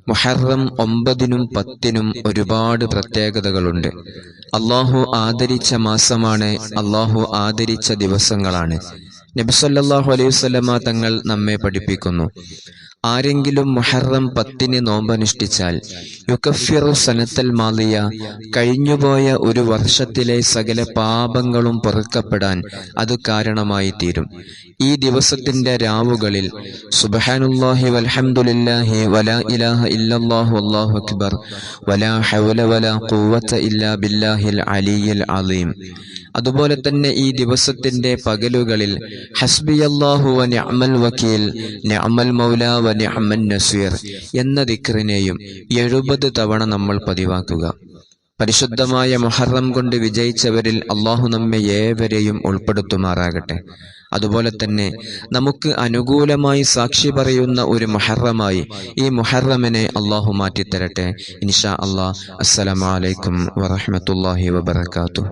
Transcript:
മുഹറം 9-നും 10-നും ഒരുപാട് പ്രത്യേകതകളുണ്ട്. അള്ളാഹു ആദരിച്ച മാസമാണ്, അള്ളാഹു ആദരിച്ച ദിവസങ്ങളാണ്. നബി സല്ലല്ലാഹു അലൈഹി വസല്ലമ തങ്ങൾ നമ്മെ പഠിപ്പിക്കുന്നു, ആരെങ്കിലും മുഹറം 10-ന് നോമ്പനുഷ്ഠിച്ചാൽ യുകഫിറു സനത്തൽ മാളിയ, കഴിഞ്ഞുപോയ ഒരു വർഷത്തിലെ സകല പാപങ്ങളും പൊറുക്കപ്പെടാൻ അത് കാരണമായി തീരും. ഈ ദിവസത്തിന്റെ രാവുകളിൽ സുബ്ഹാനല്ലാഹി വൽഹംദുലില്ലാഹി വലാ ഇലാഹ ഇല്ലല്ലാഹു വല്ലാഹു അക്ബർ വലാ ഹൗല വലാ ഖുവത ഇല്ലാ ബില്ലാഹിൽ അലിയിൽ അലീം. അതുപോലെ തന്നെ ഈ ദിവസത്തിന്റെ പകലുകളിൽ ഹസ്ബിയല്ലാഹു വ നിഅമൽ വക്കീൽ, നിഅമൽ മൗലാ വ നിഅമൻ നസീർ എന്ന ദിക്റിനെയും 70 തവണ നമ്മൾ പതിവാക്കുക. പരിശുദ്ധമായ മുഹറം കൊണ്ട് വിജയിച്ചവരിൽ അള്ളാഹു നമ്മെ ഏവരെയും ഉൾപ്പെടുത്തുമാറാകട്ടെ. അതുപോലെ തന്നെ നമുക്ക് അനുകൂലമായി സാക്ഷി പറയുന്ന ഒരു മുഹറമായി ഈ മുഹറമിനെ അള്ളാഹു മാറ്റിത്തരട്ടെ. ഇൻഷാ അല്ലാഹ്. അസ്സലാമു അലൈക്കും വറഹ്മത്തുള്ളാഹി വബറകാതുഹു.